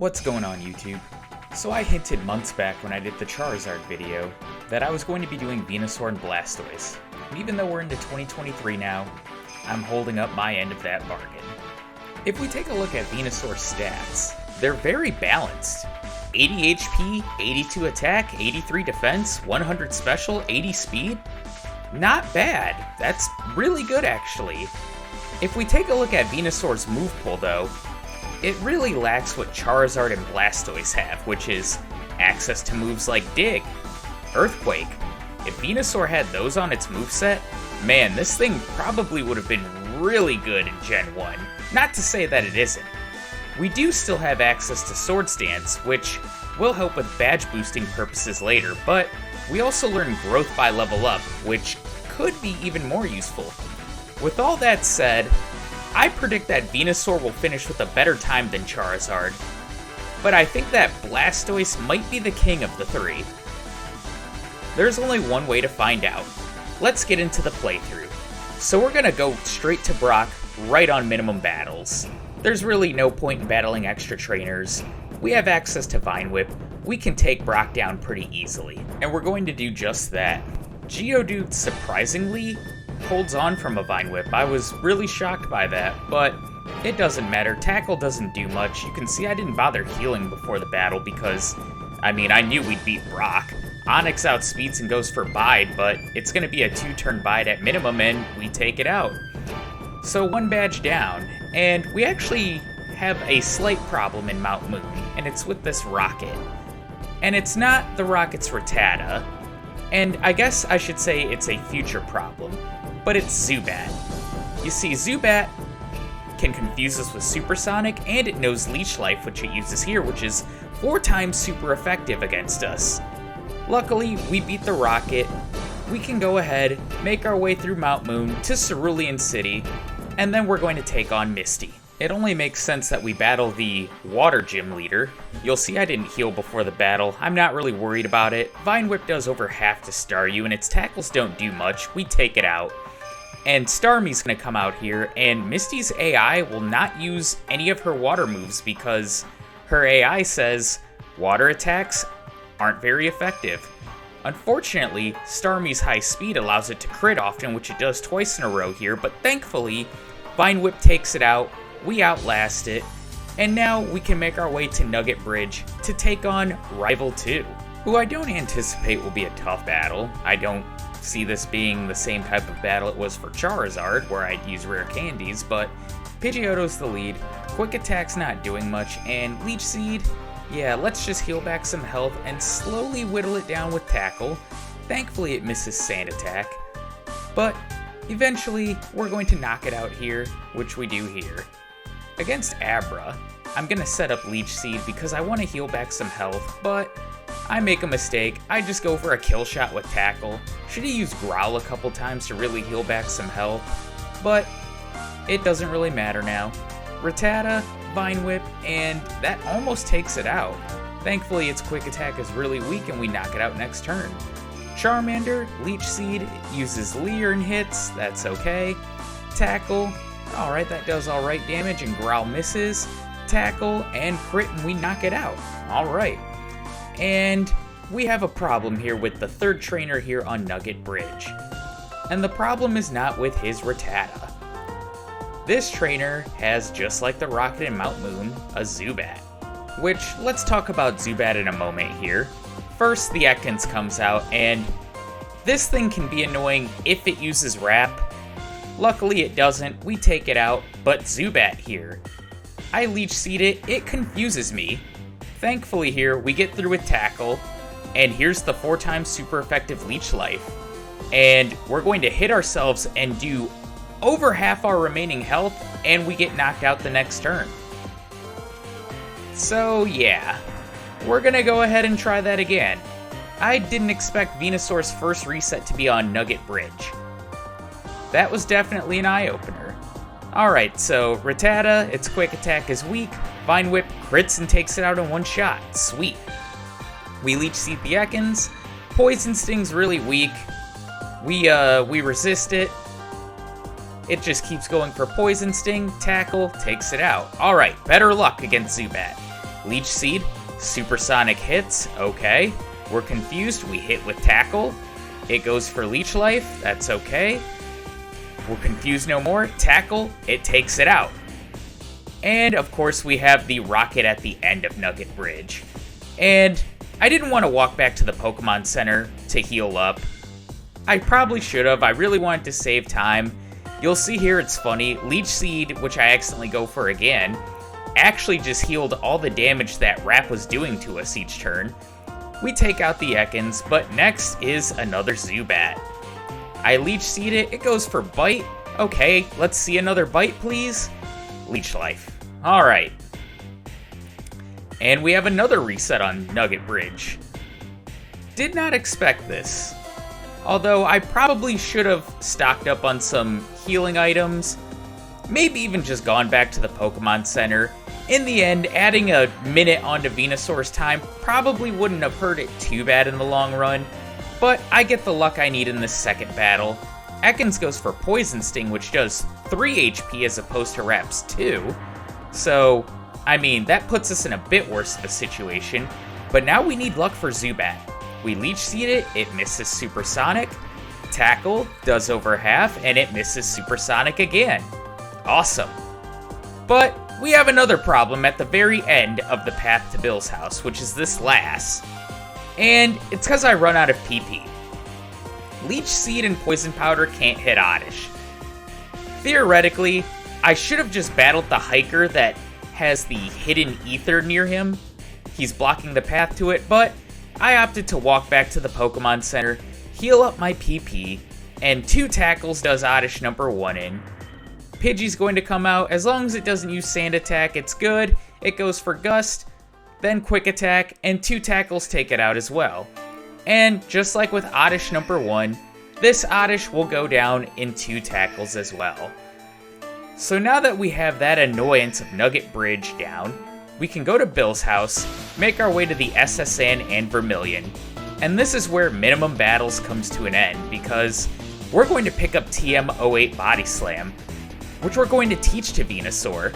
What's going on, YouTube? So I hinted months back when I did the Charizard video that I was going to be doing Venusaur and Blastoise. And even though we're into 2023 now, I'm holding up my end of that bargain. If we take a look at Venusaur's stats, they're very balanced. 80 HP, 82 attack, 83 defense, 100 special, 80 speed. Not bad. That's really good, actually. If we take a look at Venusaur's move pool, though, it really lacks what Charizard and Blastoise have, which is access to moves like Dig, Earthquake. If Venusaur had those on its moveset, man, this thing probably would have been really good in Gen 1. Not to say that it isn't. We do still have access to Sword Stance, which will help with badge boosting purposes later, but we also learn Growth by Level Up, which could be even more useful. With all that said, I predict that Venusaur will finish with a better time than Charizard, but I think that Blastoise might be the king of the three. There's only one way to find out. Let's get into the playthrough. So we're gonna go straight to Brock, right on minimum battles. There's really no point in battling extra trainers. We have access to Vine Whip. We can take Brock down pretty easily, and we're going to do just that. Geodude surprisingly holds on from a Vine Whip. I was really shocked by that, but it doesn't matter. Tackle doesn't do much. You can see I didn't bother healing before the battle because, I knew we'd beat Brock. Onix outspeeds and goes for Bide, but it's going to be a 2-turn Bide at minimum, and we take it out. So one badge down, and we actually have a slight problem in Mount Moon, and it's with this rocket. And it's not the rocket's Rattata, and I guess I should say it's a future problem, but it's Zubat. You see, Zubat can confuse us with Supersonic, and it knows Leech Life, which it uses here, which is 4 times super effective against us. Luckily, we beat the rocket. We can go ahead, make our way through Mount Moon to Cerulean City, and then we're going to take on Misty. It only makes sense that we battle the Water Gym leader. You'll see I didn't heal before the battle. I'm not really worried about it. Vine Whip does over half to Star You, and its tackles don't do much. We take it out. And Starmie's gonna come out here, and Misty's AI will not use any of her water moves because her AI says water attacks aren't very effective. Unfortunately, Starmie's high speed allows it to crit often, which it does twice in a row here, but thankfully, Vine Whip takes it out, we outlast it, and now we can make our way to Nugget Bridge to take on Rival 2, who I don't anticipate will be a tough battle. I don't see this being the same type of battle it was for Charizard, where I'd use rare candies, but Pidgeotto's the lead, Quick Attack's not doing much, and Leech Seed, yeah, let's just heal back some health and slowly whittle it down with Tackle. Thankfully it misses Sand Attack, but eventually we're going to knock it out here, which we do here. Against Abra, I'm going to set up Leech Seed because I want to heal back some health, but I make a mistake. I just go for a kill shot with Tackle. Should have used Growl a couple times to really heal back some health, but it doesn't really matter now. Rattata, Vine Whip, and that almost takes it out. Thankfully, its Quick Attack is really weak and we knock it out next turn. Charmander, Leech Seed, uses Leer and hits, that's okay. Tackle, alright, that does alright damage, and Growl misses. Tackle, and crit, and we knock it out. Alright. And we have a problem here with the third trainer here on Nugget Bridge. And the problem is not with his Rattata. This trainer has, just like the Rocket and Mount Moon, a Zubat. Which, let's talk about Zubat in a moment here. First, the Ekans comes out, and this thing can be annoying if it uses Wrap. Luckily it doesn't, we take it out, but Zubat here. I Leech Seed it, it confuses me. Thankfully here, we get through with Tackle, and here's the 4 times super effective Leech Life. And we're going to hit ourselves and do over half our remaining health, and we get knocked out the next turn. So yeah, we're gonna go ahead and try that again. I didn't expect Venusaur's first reset to be on Nugget Bridge. That was definitely an eye-opener. Alright, so Rattata, its Quick Attack is weak, Vine Whip crits and takes it out in one shot. Sweet. We Leech Seed the Ekans, Poison Sting's really weak, we resist it, It just keeps going for Poison Sting, Tackle, takes it out. Alright, better luck against Zubat. Leech Seed, Supersonic hits, okay. We're confused, we hit with Tackle. It goes for Leech Life, that's okay. We're confused no more, Tackle, it takes it out. And of course we have the rocket at the end of Nugget Bridge. And I didn't want to walk back to the Pokemon Center to heal up. I probably should have, I really wanted to save time. You'll see here it's funny, Leech Seed, which I accidentally go for again, actually just healed all the damage that Wrap was doing to us each turn. We take out the Ekans, but next is another Zubat. I Leech Seed it, it goes for Bite. Okay, let's see another Bite, please. Leech Life. Alright. And we have another reset on Nugget Bridge. Did not expect this. Although I probably should have stocked up on some healing items. Maybe even just gone back to the Pokemon Center. In the end, adding a minute onto Venusaur's time probably wouldn't have hurt it too bad in the long run. But I get the luck I need in this second battle. Ekans goes for Poison Sting, which does 3 HP as opposed to Wrap's 2. So, I mean, that puts us in a bit worse of a situation. But now we need luck for Zubat. We Leech Seed it, it misses Supersonic. Tackle does over half, and it misses Supersonic again. Awesome. But we have another problem at the very end of the path to Bill's house, which is this last. And it's because I run out of PP. Leech Seed and Poison Powder can't hit Oddish. Theoretically, I should have just battled the hiker that has the hidden ether near him. He's blocking the path to it, but I opted to walk back to the Pokemon Center, heal up my PP, and 2 tackles does Oddish number 1 in. Pidgey's going to come out. As long as it doesn't use Sand Attack, it's good. It goes for Gust, then Quick Attack, and 2 tackles take it out as well. And just like with Oddish number 1, this Oddish will go down in 2 tackles as well. So now that we have that annoyance of Nugget Bridge down, we can go to Bill's house, make our way to the SSN and Vermilion. And this is where Minimum Battles comes to an end, because we're going to pick up TM08 Body Slam, which we're going to teach to Venusaur.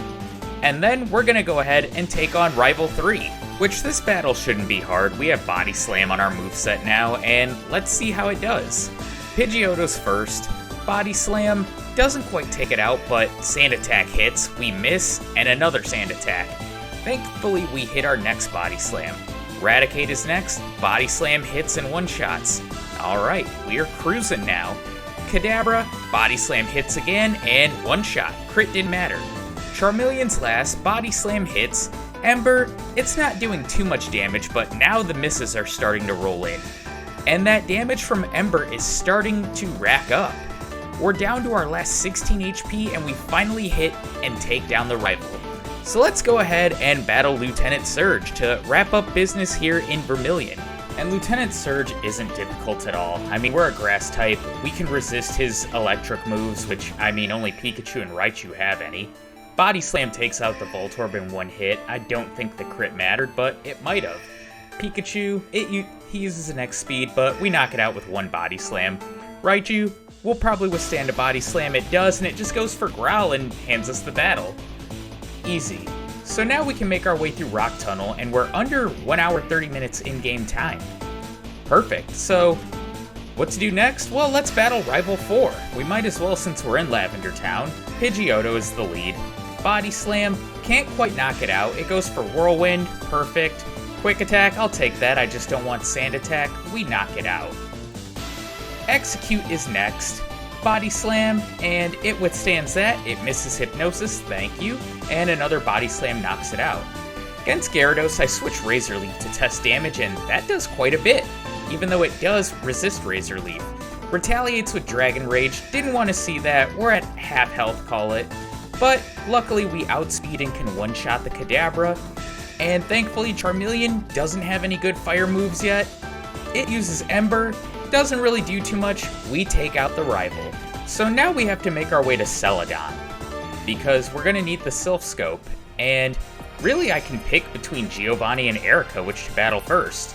And then we're going to go ahead and take on Rival 3, which this battle shouldn't be hard. We have Body Slam on our moveset now, and let's see how it does. Pidgeotto's first. Body Slam doesn't quite take it out, but Sand Attack hits, we miss, and another Sand Attack. Thankfully, we hit our next Body Slam. Raticate is next, Body Slam hits and one-shots. Alright, we are cruising now. Kadabra, Body Slam hits again, and one-shot. Crit didn't matter. Charmeleon's last, Body Slam hits. Ember, it's not doing too much damage, but now the misses are starting to roll in. And that damage from Ember is starting to rack up. We're down to our last 16 HP, and we finally hit and take down the rival. So let's go ahead and battle Lieutenant Surge to wrap up business here in Vermilion. And Lieutenant Surge isn't difficult at all. I mean, we're a grass type. We can resist his electric moves, which, I mean, only Pikachu and Raichu have any. Body Slam takes out the Voltorb in one hit. I don't think the crit mattered, but it might have. Pikachu, he uses an X speed, but we knock it out with one Body Slam. Raichu will probably withstand a Body Slam. It does, and it just goes for Growl and hands us the battle. Easy. So now we can make our way through Rock Tunnel, and we're under 1 hour 30 minutes in-game time. Perfect. So, what to do next? Well, let's battle Rival 4. We might as well since we're in Lavender Town. Pidgeotto is the lead. Body Slam, can't quite knock it out. It goes for Whirlwind, perfect. Quick Attack, I'll take that, I just don't want Sand Attack. We knock it out. Execute is next. Body Slam, and it withstands that. It misses Hypnosis, thank you, and another Body Slam knocks it out. Against Gyarados, I switch Razor Leaf to test damage, and that does quite a bit, even though it does resist Razor Leaf. Retaliates with Dragon Rage, didn't want to see that, we're at half health, call it. But luckily we outspeed and can one-shot the Kadabra, and thankfully Charmeleon doesn't have any good fire moves yet. It uses Ember, doesn't really do too much, we take out the rival. So now we have to make our way to Celadon, because we're going to need the Sylph Scope, and really I can pick between Giovanni and Erica which to battle first.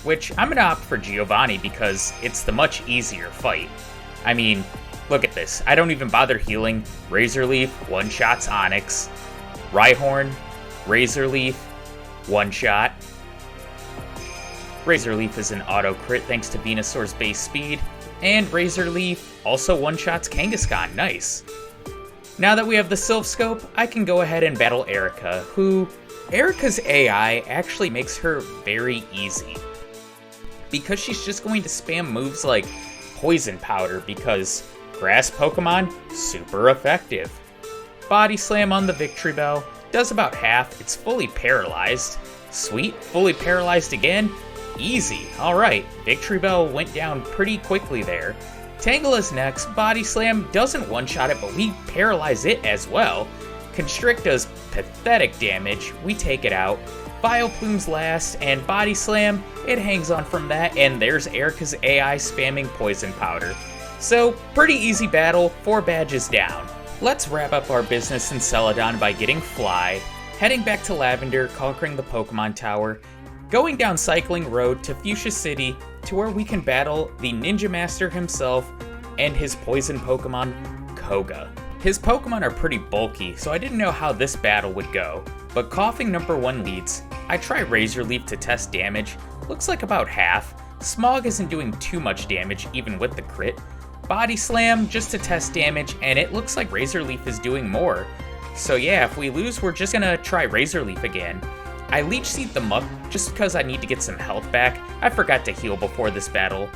Which I'm going to opt for Giovanni because it's the much easier fight. I mean, look at this, I don't even bother healing. Razor Leaf, one-shots Onix. Rhyhorn, Razor Leaf, One shot. Razor Leaf is an auto crit thanks to Venusaur's base speed, and Razor Leaf also one-shots Kangaskhan, nice. Now that we have the Sylph Scope, I can go ahead and battle Erica, who, Erica's AI actually makes her very easy. Because she's just going to spam moves like Poison Powder, because grass Pokemon, super effective. Body Slam on the Victory Bell, does about half, it's fully paralyzed. Sweet, fully paralyzed again. Easy. Alright, Victory Bell went down pretty quickly there. Tangle is next. Body Slam doesn't one-shot it, but we paralyze it as well. Constrict does pathetic damage. We take it out. Vileplume's last, and Body Slam, it hangs on from that, and there's Erica's AI spamming Poison Powder. So, pretty easy battle, 4 badges down. Let's wrap up our business in Celadon by getting Fly, heading back to Lavender, conquering the Pokemon Tower, going down Cycling Road to Fuchsia City to where we can battle the Ninja Master himself and his poison Pokemon, Koga. His Pokemon are pretty bulky, so I didn't know how this battle would go, but Coughing #1 leads. I try Razor Leaf to test damage, looks like about half. Smog isn't doing too much damage even with the crit. Body Slam just to test damage, and it looks like Razor Leaf is doing more. So yeah, if we lose, we're just gonna try Razor Leaf again. I Leech Seed the Muck just because I need to get some health back. I forgot to heal before this battle.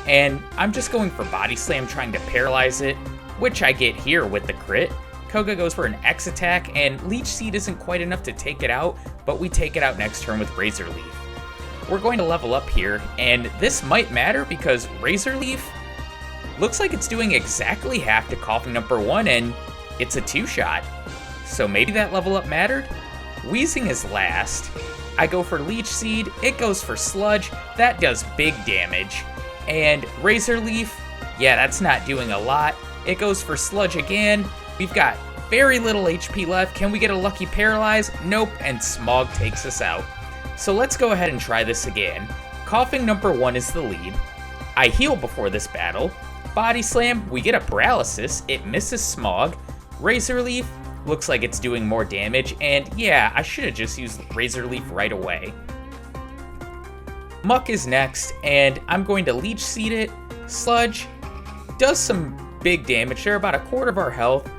And I'm just going for Body Slam trying to paralyze it, which I get here with the crit. Koga goes for an X attack, and Leech Seed isn't quite enough to take it out, but we take it out next turn with Razor Leaf. We're going to level up here, and this might matter because Razor Leaf looks like it's doing exactly half to Coughing #1, and it's a 2-shot. So maybe that level up mattered? Wheezing is last. I go for Leech Seed, it goes for Sludge, that does big damage. And Razor Leaf, yeah, that's not doing a lot. It goes for Sludge again. We've got very little HP left. Can we get a lucky Paralyze? Nope, and Smog takes us out. So let's go ahead and try this again. Coughing #1 is the lead. I heal before this battle. Body Slam, we get a Paralysis, it misses Smog. Razor Leaf, looks like it's doing more damage, and yeah, I should have just used Razor Leaf right away. Muck is next, and I'm going to Leech Seed it. Sludge does some big damage, they're about a quarter of our health.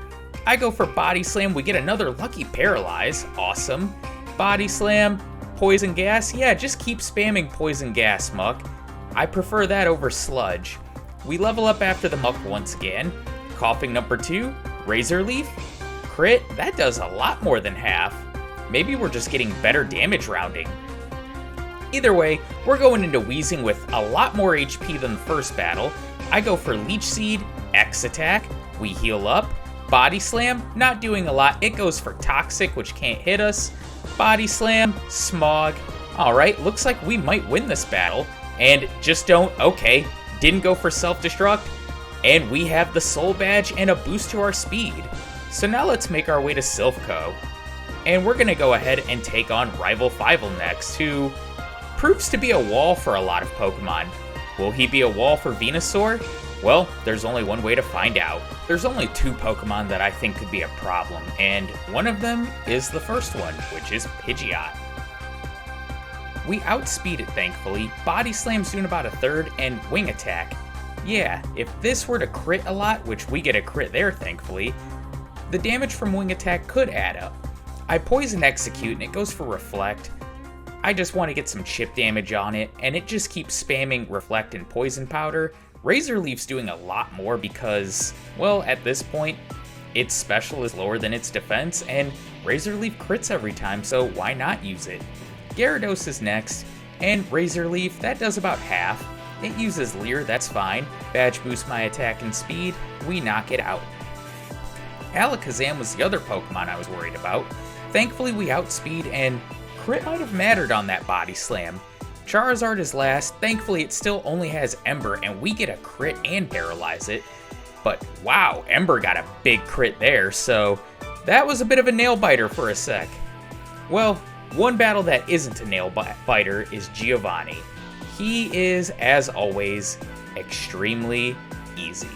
I go for Body Slam, we get another lucky Paralyze, awesome. Body Slam, Poison Gas, yeah, just keep spamming Poison Gas, Muck. I prefer that over Sludge. We level up after the Muck once again. Coughing #2, Razor Leaf. Crit, that does a lot more than half. Maybe we're just getting better damage rounding. Either way, we're going into Wheezing with a lot more HP than the first battle. I go for Leech Seed, X attack, we heal up. Body Slam, not doing a lot, it goes for Toxic, which can't hit us. Body Slam, Smog. Alright, looks like we might win this battle. And just don't, okay, didn't go for Self-Destruct. And we have the Soul Badge and a boost to our speed. So now let's make our way to Silphco. And we're going to go ahead and take on Rival Fivel next, who proves to be a wall for a lot of Pokemon. Will he be a wall for Venusaur? Well, there's only one way to find out. There's only 2 Pokemon that I think could be a problem, and one of them is the first one, which is Pidgeot. We outspeed it, thankfully. Body Slam's doing about a third, and Wing Attack. Yeah, if this were to crit a lot, which we get a crit there, thankfully, the damage from Wing Attack could add up. I Poison Execute, and it goes for Reflect. I just want to get some chip damage on it, and it just keeps spamming Reflect and Poison Powder. Razor Leaf's doing a lot more because, well, at this point, its special is lower than its defense, and Razor Leaf crits every time, so why not use it? Gyarados is next, and Razor Leaf, that does about half. It uses Leer, that's fine. Badge boosts my attack and speed, we knock it out. Alakazam was the other Pokemon I was worried about. Thankfully we outspeed, and crit might have mattered on that Body Slam. Charizard is last, thankfully it still only has Ember, and we get a crit and paralyze it. But wow, Ember got a big crit there, so that was a bit of a nail-biter for a sec. Well, one battle that isn't a nail-biter is Giovanni. He is, as always, extremely easy.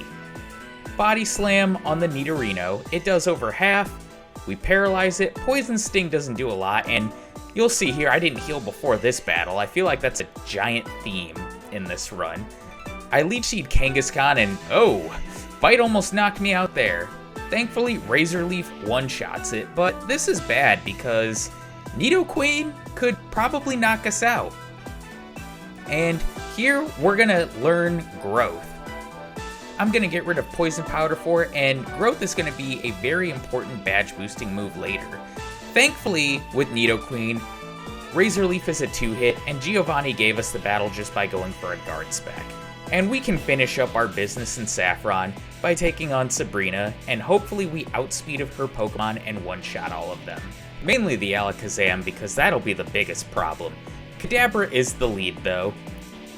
Body Slam on the Nidorino, it does over half. We paralyze it. Poison Sting doesn't do a lot, and you'll see here, I didn't heal before this battle. I feel like that's a giant theme in this run. I Leech Seed Kangaskhan, and oh, Bite almost knocked me out there. Thankfully, Razor Leaf one-shots it, but this is bad because Nidoqueen could probably knock us out. And here, we're gonna learn Growth. I'm gonna get rid of Poison Powder for it, and Growth is gonna be a very important badge boosting move later. Thankfully, with Nidoqueen, Razor Leaf is a 2-hit, and Giovanni gave us the battle just by going for a guard spec. And we can finish up our business in Saffron by taking on Sabrina, and hopefully we outspeed of her Pokemon and one-shot all of them. Mainly the Alakazam, because that'll be the biggest problem. Kadabra is the lead though.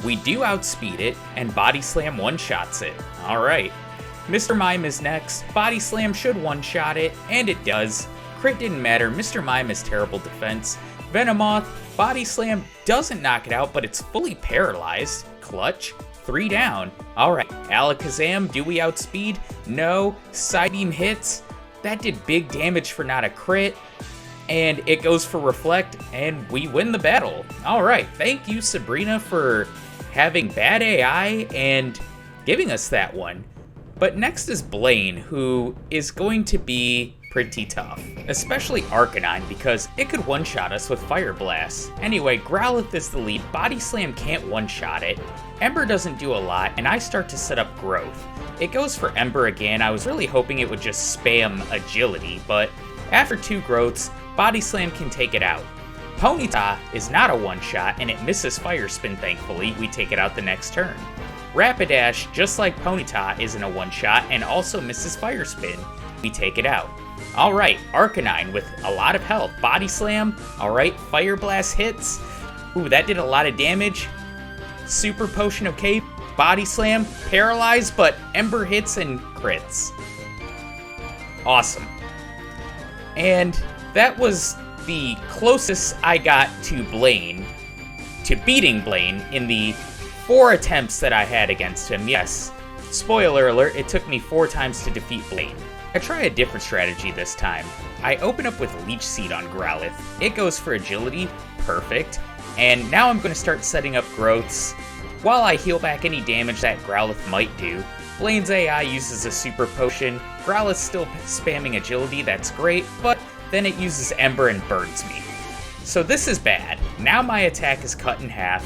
We do outspeed it, and Body Slam one-shots it. Alright. Mr. Mime is next. Body Slam should one-shot it, and it does. Crit didn't matter, Mr. Mime has terrible defense. Venomoth, Body Slam doesn't knock it out, but it's fully paralyzed. Clutch, 3 down. Alright, Alakazam, do we outspeed? No. Psybeam hits. That did big damage for not a crit. And it goes for Reflect, and we win the battle. Alright, thank you Sabrina for having bad AI and giving us that one. But next is Blaine, who is going to be pretty tough, especially Arcanine, because it could one-shot us with Fire Blast. Anyway, Growlithe is the lead. Body Slam can't one-shot it. Ember doesn't do a lot, and I start to set up Growth. It goes for Ember again. I was really hoping it would just spam Agility, but after 2 Growths, Body Slam can take it out. Ponyta is not a one-shot, and it misses Fire Spin, thankfully. We take it out the next turn. Rapidash, just like Ponyta, isn't a one-shot, and also misses Fire Spin. We take it out. Alright, Arcanine with a lot of health. Body Slam, alright, Fire Blast hits. Ooh, that did a lot of damage. Super Potion of Cape, Body Slam, paralyzed, but Ember hits and crits. Awesome. And that was the closest I got to Blaine, to beating Blaine in the 4 attempts that I had against him. Yes, spoiler alert, it took me 4 times to defeat Blaine. I try a different strategy this time. I open up with Leech Seed on Growlithe. It goes for Agility, perfect. And now I'm going to start setting up Growths while I heal back any damage that Growlithe might do. Blaine's AI uses a Super Potion. Growlithe's still spamming Agility, that's great, but then it uses Ember and burns me. So this is bad. Now my attack is cut in half,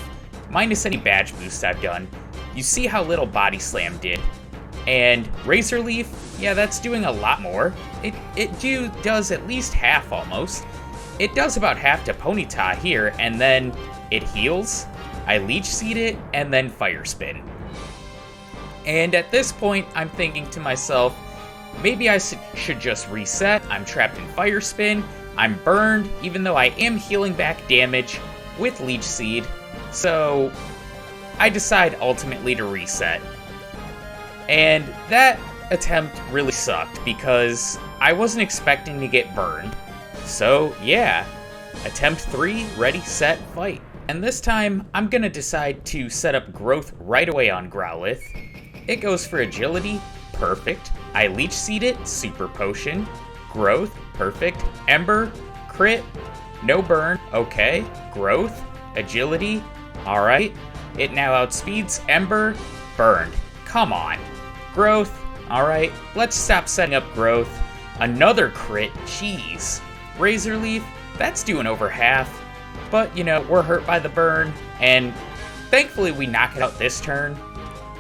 minus any badge boost I've done. You see how little Body Slam did. And Razor Leaf, yeah, that's doing a lot more. It does at least half almost. It does about half to Ponyta here, and then it heals. I Leech Seed it, and then Fire Spin. And at this point, I'm thinking to myself, maybe I should just reset. I'm trapped in Fire Spin. I'm burned, even though I am healing back damage with Leech Seed. So I decide ultimately to reset. And that attempt really sucked because I wasn't expecting to get burned. So yeah, attempt 3, ready, set, fight. And this time, I'm gonna decide to set up Growth right away on Growlithe. It goes for Agility, perfect. I Leech Seed it, Super Potion. Growth, perfect. Ember, crit, no burn, okay. Growth, Agility, alright. It now outspeeds Ember, burned. Come on. Growth, alright. Let's stop setting up Growth. Another crit, jeez. Razor Leaf, that's doing over half. But, you know, we're hurt by the burn, and thankfully we knock it out this turn.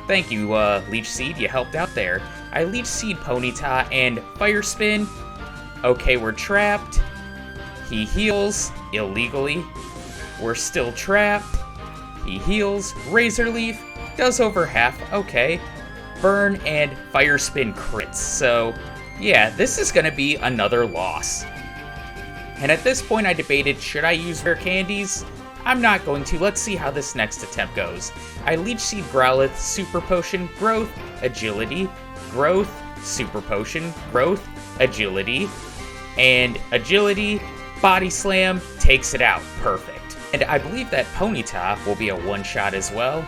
Thank you, Leech Seed, you helped out there. I Leech Seed Ponyta and Fire Spin. Okay, we're trapped. He heals illegally. We're still trapped. He heals. Razor Leaf does over half. Okay. Burn and Fire Spin crits. So, yeah, this is going to be another loss. And at this point I debated, should I use Rare Candies? I'm not going to. Let's see how this next attempt goes. I Leech Seed Growlithe, Super Potion, Growth, Agility, Growth, Super Potion, Growth, Agility, and Agility, Body Slam, takes it out. Perfect. And I believe that Ponyta will be a one-shot as well.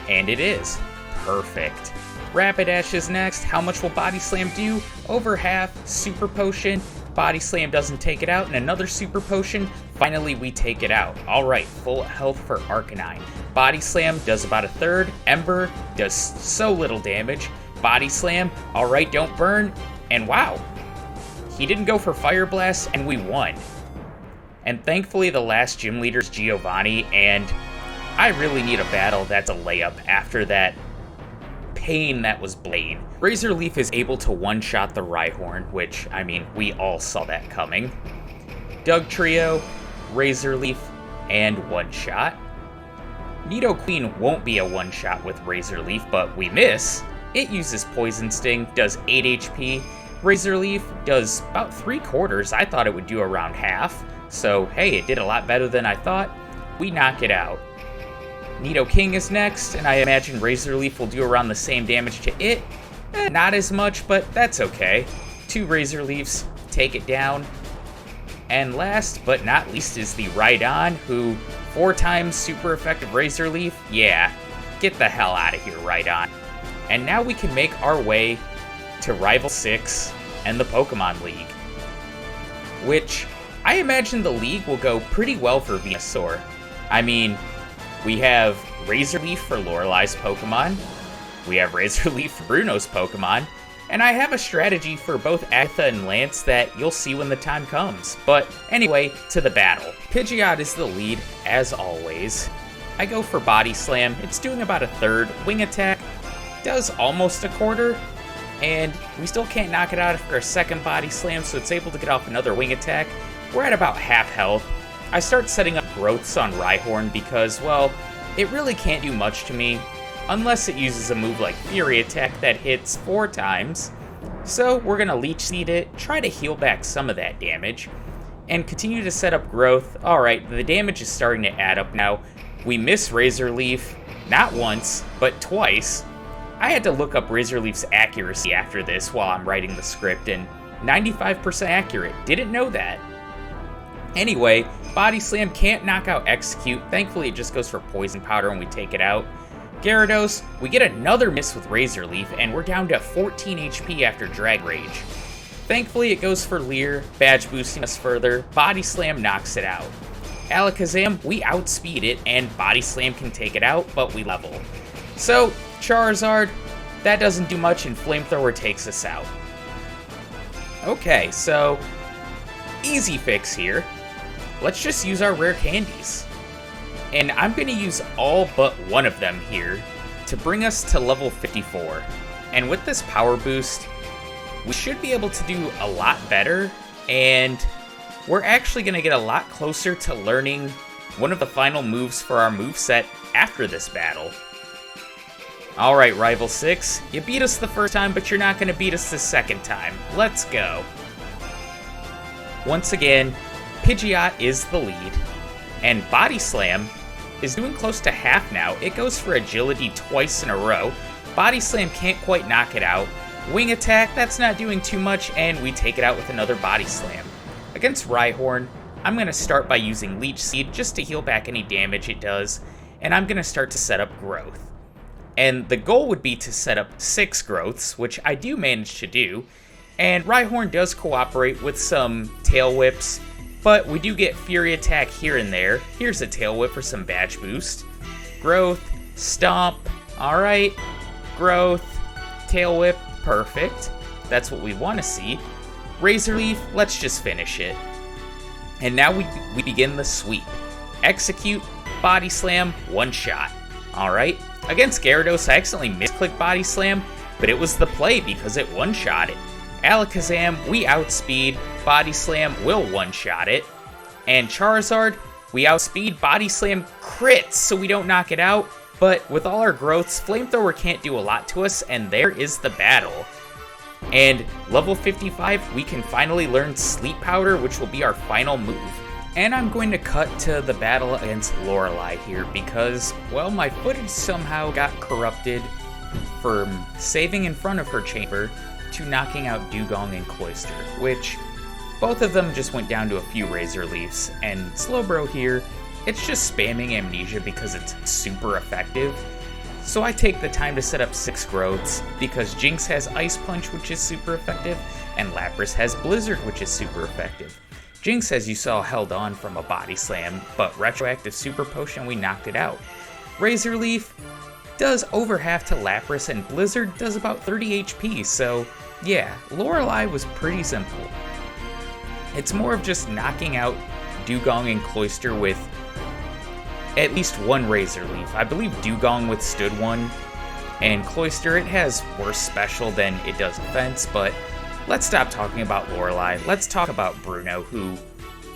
And it is. Perfect. Rapidash is next. How much will Body Slam do? Over half. Super Potion. Body Slam doesn't take it out, and another Super Potion. Finally, we take it out. Alright, full health for Arcanine. Body Slam does about a third. Ember does so little damage. Body Slam, alright, don't burn. And wow, he didn't go for Fire Blast, and we won. And thankfully, the last gym leader is Giovanni, and I really need a battle that's a layup after that pain that was Blaine. Razor Leaf is able to one-shot the Rhyhorn, which, I mean, we all saw that coming. Dugtrio, Razor Leaf, and one-shot. Nidoqueen won't be a one-shot with Razor Leaf, but we miss. It uses Poison Sting, does 8 HP. Razor Leaf does about 3/4. I thought it would do around half. So, hey, it did a lot better than I thought. We knock it out. Nidoking is next, and I imagine Razor Leaf will do around the same damage to it. Not as much, but that's okay. 2 Razor Leafs take it down. And last but not least is the Rhydon, who 4 times super effective Razor Leaf. Yeah, get the hell out of here, Rhydon. And now we can make our way to Rival 6 and the Pokemon League, which I imagine the league will go pretty well for Venusaur. I mean, we have Razor Leaf for Lorelai's Pokemon, we have Razor Leaf for Bruno's Pokemon, and I have a strategy for both Agatha and Lance that you'll see when the time comes. But anyway, to the battle. Pidgeot is the lead, as always. I go for Body Slam. It's doing about a third. Wing Attack does almost a quarter, and we still can't knock it out after a second Body Slam, so it's able to get off another Wing Attack. We're at about half health. I start setting up growths on Rhyhorn because, well, it really can't do much to me unless it uses a move like Fury Attack that hits 4 times. So we're going to Leech Seed it, try to heal back some of that damage, and continue to set up growth. Alright, the damage is starting to add up now. We miss Razor Leaf, not once, but twice. I had to look up Razor Leaf's accuracy after this while I'm writing the script, and 95% accurate. Didn't know that. Anyway, Body Slam can't knock out Execute. Thankfully, it just goes for Poison Powder and we take it out. Gyarados, we get another miss with Razor Leaf, and we're down to 14 HP after Drag Rage. Thankfully, it goes for Leer, badge boosting us further. Body Slam knocks it out. Alakazam, we outspeed it, and Body Slam can take it out, but we level. So, Charizard, that doesn't do much, and Flamethrower takes us out. Okay, so easy fix here. Let's just use our rare candies. And I'm going to use all but one of them here to bring us to level 54. And with this power boost, we should be able to do a lot better, and we're actually going to get a lot closer to learning one of the final moves for our moveset after this battle. Alright, Rival 6, you beat us the first time, but you're not going to beat us the second time. Let's go. Once again, Pidgeot is the lead, and Body Slam is doing close to half now. It goes for Agility twice in a row. Body Slam can't quite knock it out. Wing Attack, that's not doing too much, and we take it out with another Body Slam. Against Rhyhorn, I'm going to start by using Leech Seed just to heal back any damage it does, and I'm going to start to set up growth. And the goal would be to set up 6 growths, which I do manage to do, and Rhyhorn does cooperate with some Tail Whips, but we do get Fury Attack here and there. Here's a Tail Whip for some badge boost. Growth, Stomp, alright, Growth, Tail Whip, perfect. That's what we want to see. Razor Leaf, let's just finish it. And now we begin the sweep. Execute, Body Slam, one shot. Alright, against Gyarados I accidentally misclicked Body Slam, but it was the play because it one-shot it. Alakazam, we outspeed, Body Slam will one-shot it. And Charizard, we outspeed, Body Slam crits so we don't knock it out, but with all our growths, Flamethrower can't do a lot to us, and there is the battle. And level 55, we can finally learn Sleep Powder, which will be our final move. And I'm going to cut to the battle against Lorelai here because, well, my footage somehow got corrupted from saving in front of her chamber to knocking out Dugong and Cloyster, which both of them just went down to a few Razor Leafs, and Slowbro here, it's just spamming Amnesia because it's super effective. So I take the time to set up 6 growths because Jinx has Ice Punch, which is super effective, and Lapras has Blizzard, which is super effective. Jinx, as you saw, held on from a Body Slam, but Retroactive Super Potion, we knocked it out. Razor Leaf does over half to Lapras, and Blizzard does about 30 HP, so yeah, Lorelei was pretty simple. It's more of just knocking out Dugong and Cloyster with at least one Razor Leaf. I believe Dugong withstood one, and Cloyster, it has worse special than it does defense, but let's stop talking about Lorelei. Let's talk about Bruno, who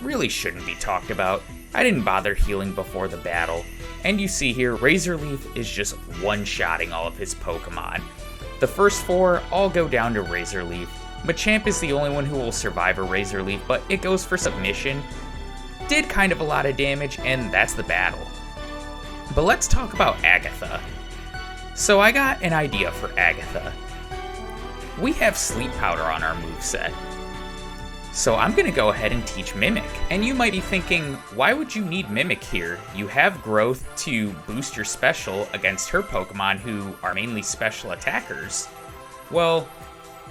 really shouldn't be talked about. I didn't bother healing before the battle, and you see here, Razor Leaf is just one-shotting all of his Pokemon. The first 4 all go down to Razor Leaf. Machamp is the only one who will survive a Razor Leaf, but it goes for submission. Did kind of a lot of damage, and that's the battle. But let's talk about Agatha. So I got an idea for Agatha. We have Sleep Powder on our moveset. So I'm going to go ahead and teach Mimic. And you might be thinking, why would you need Mimic here? You have Growth to boost your special against her Pokemon who are mainly special attackers. Well,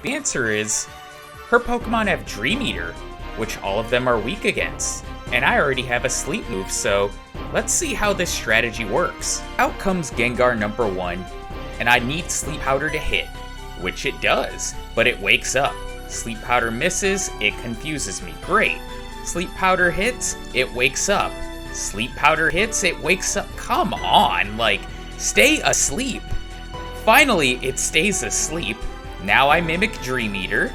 the answer is, her Pokemon have Dream Eater, which all of them are weak against. And I already have a Sleep move, so let's see how this strategy works. Out comes Gengar number 1, and I need Sleep Powder to hit, which it does, but it wakes up. Sleep Powder misses, it confuses me. Great. Sleep Powder hits, it wakes up. Sleep Powder hits, it wakes up. Come on, like, stay asleep. Finally, it stays asleep. Now I mimic Dream Eater.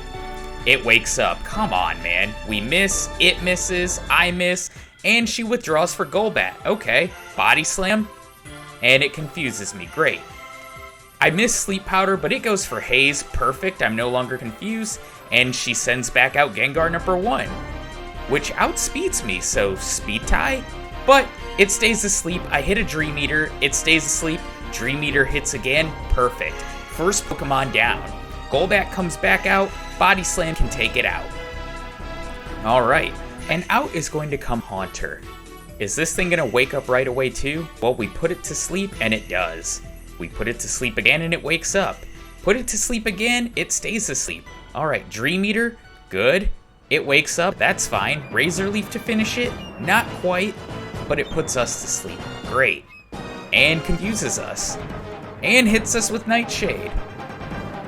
It wakes up. Come on, man. We miss, it misses, I miss, and she withdraws for Golbat. Okay, Body Slam, and it confuses me. Great. I miss Sleep Powder, but it goes for Haze. Perfect, I'm no longer confused, and she sends back out Gengar number 1, which outspeeds me, so speed tie? But it stays asleep. I hit a Dream Eater, it stays asleep, Dream Eater hits again. Perfect. First Pokemon down. Golbat comes back out, Body Slam can take it out. Alright, and out is going to come Haunter. Is this thing going to wake up right away too? Well, we put it to sleep, and it does. We put it to sleep again, and it wakes up. Put it to sleep again, it stays asleep. Alright, Dream Eater, good. It wakes up, that's fine. Razor Leaf to finish it, not quite, but it puts us to sleep. Great. And confuses us. And hits us with Nightshade.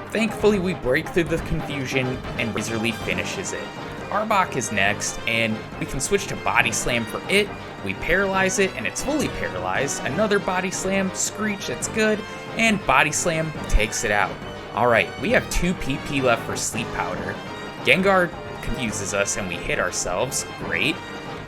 Thankfully, we break through the confusion, and Razor Leaf finishes it. Arbok is next, and we can switch to Body Slam for it. We paralyze it, and it's fully paralyzed. Another Body Slam, Screech, that's good, and Body Slam takes it out. Alright, we have 2 PP left for Sleep Powder. Gengar confuses us, and we hit ourselves. Great.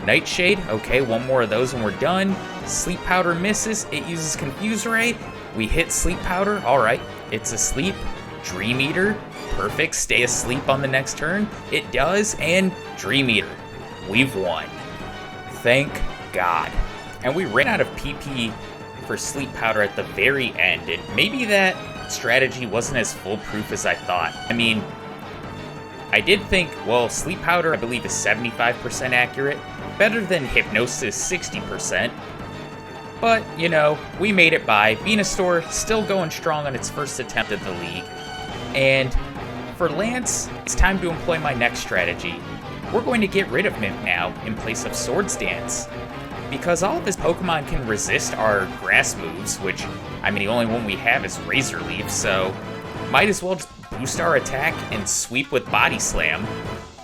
Nightshade, okay, one more of those and we're done. Sleep Powder misses, it uses Confuse Ray. We hit Sleep Powder, alright, it's asleep. Dream Eater, perfect, stay asleep on the next turn. It does, and Dream Eater. We've won. Thank God. And we ran out of PP for Sleep Powder at the very end, and maybe that strategy wasn't as foolproof as I thought. I mean, I did think, well, Sleep Powder I believe is 75% accurate, better than Hypnosis 60%. But, you know, we made it by. Venusaur still going strong on its first attempt at the league. And for Lance, it's time to employ my next strategy. We're going to get rid of Mimp now in place of Swords Dance. Because all of his Pokemon can resist our grass moves, which, I mean, the only one we have is Razor Leaf, so might as well just boost our attack and sweep with Body Slam.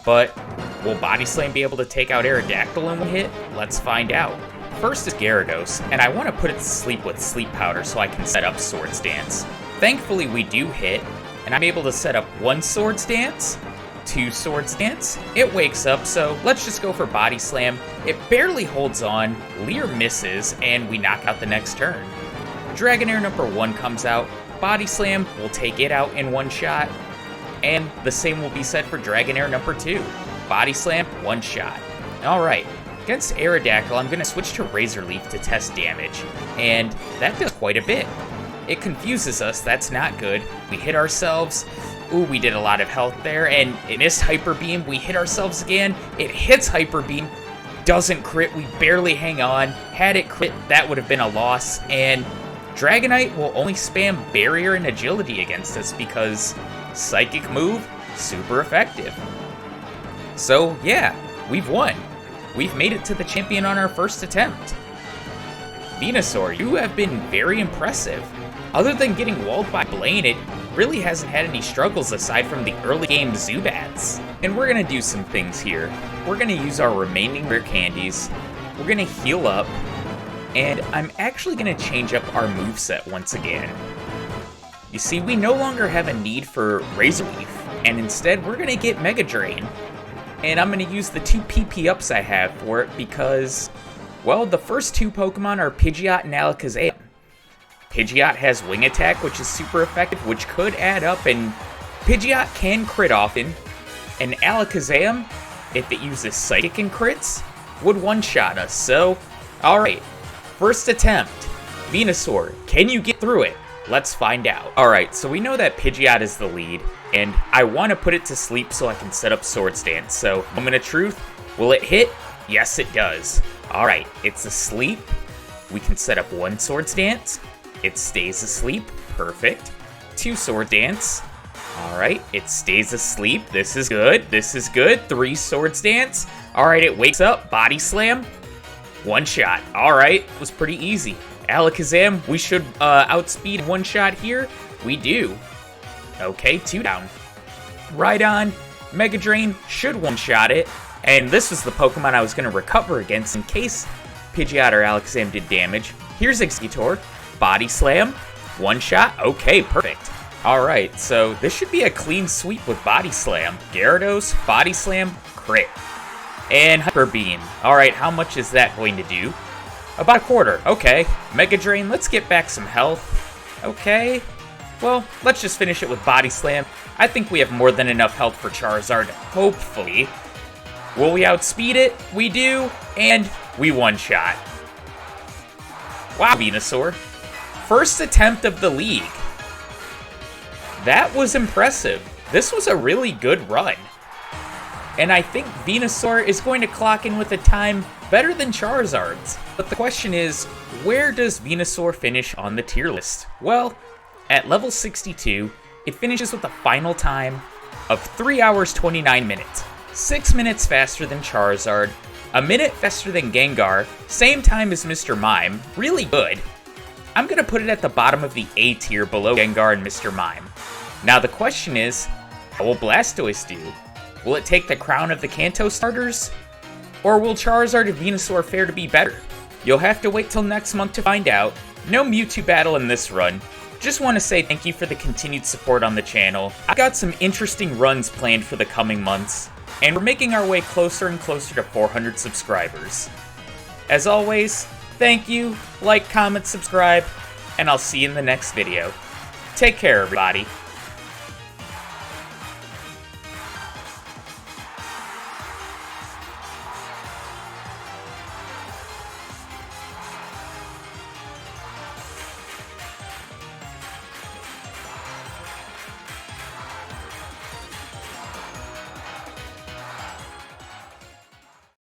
But will Body Slam be able to take out Aerodactyl in one hit? Let's find out. First is Gyarados, and I want to put it to sleep with Sleep Powder so I can set up Swords Dance. Thankfully we do hit, and I'm able to set up 1 Swords Dance, 2 Swords Dance. It wakes up, so let's just go for Body Slam. It barely holds on, Leer misses, and we knock out the next turn. Dragonair number 1 comes out, Body Slam will take it out in one shot, and the same will be said for Dragonair number 2. Body Slam, one shot. Alright, against Aerodactyl, I'm going to switch to Razor Leaf to test damage, and that does quite a bit. It confuses us, that's not good. We hit ourselves. Ooh, we did a lot of health there, and it missed Hyper Beam. We hit ourselves again. It hits Hyper Beam. Doesn't crit, we barely hang on. Had it crit, that would have been a loss, and Dragonite will only spam Barrier and Agility against us because Psychic move, super effective. So yeah, we've won. We've made it to the champion on our first attempt. Venusaur, you have been very impressive. Other than getting walled by Blaine, it really hasn't had any struggles aside from the early game Zubats. And we're gonna do some things here. We're gonna use our remaining rare candies, we're gonna heal up, and I'm actually gonna change up our moveset once again. You see, we no longer have a need for Razor Leaf, and instead we're gonna get Mega Drain. And I'm gonna use the 2 PP ups I have for it because, well, the first 2 Pokemon are Pidgeot and Alakazam. Pidgeot has Wing Attack, which is super effective, which could add up, and Pidgeot can crit often. And Alakazam, if it uses Psychic and crits, would one-shot us. So, alright, first attempt. Venusaur, can you get through it? Let's find out. Alright, so we know that Pidgeot is the lead, and I want to put it to sleep so I can set up Swords Dance. So, moment of truth, will it hit? Yes, it does. Alright, it's asleep. We can set up 1 Swords Dance. It stays asleep. Perfect. 2 Sword Dance. Alright, it stays asleep. This is good. This is good. 3 Swords Dance. Alright, it wakes up. Body Slam. 1 shot. Alright, it was pretty easy. Alakazam, we should outspeed 1 shot here. We do. Okay, 2 down. Rhydon, Mega Drain should 1-shot it. And this was the Pokemon I was going to recover against in case Pidgeot or Alakazam did damage. Here's Exeggutor. Body Slam. 1 shot. Okay, perfect. Alright, so this should be a clean sweep with Body Slam. Gyarados, Body Slam, crit. And Hyper Beam. Alright, how much is that going to do? About a quarter. Okay. Mega Drain, let's get back some health. Okay. Well, let's just finish it with Body Slam. I think we have more than enough health for Charizard, hopefully. Will we outspeed it? We do, and we 1-shot. Wow, Venusaur. First attempt of the league. That was impressive. This was a really good run. And I think Venusaur is going to clock in with a time better than Charizard's. But the question is, where does Venusaur finish on the tier list? Well, at level 62, it finishes with a final time of 3 hours 29 minutes. 6 minutes faster than Charizard, a minute faster than Gengar, same time as Mr. Mime, really good. I'm gonna put it at the bottom of the A tier below Gengar and Mr. Mime. Now the question is, how will Blastoise do? Will it take the crown of the Kanto starters? Or will Charizard and Venusaur fare to be better? You'll have to wait till next month to find out. No Mewtwo battle in this run. Just want to say thank you for the continued support on the channel. I've got some interesting runs planned for the coming months, and we're making our way closer and closer to 400 subscribers. As always, thank you, like, comment, subscribe, and I'll see you in the next video. Take care, everybody.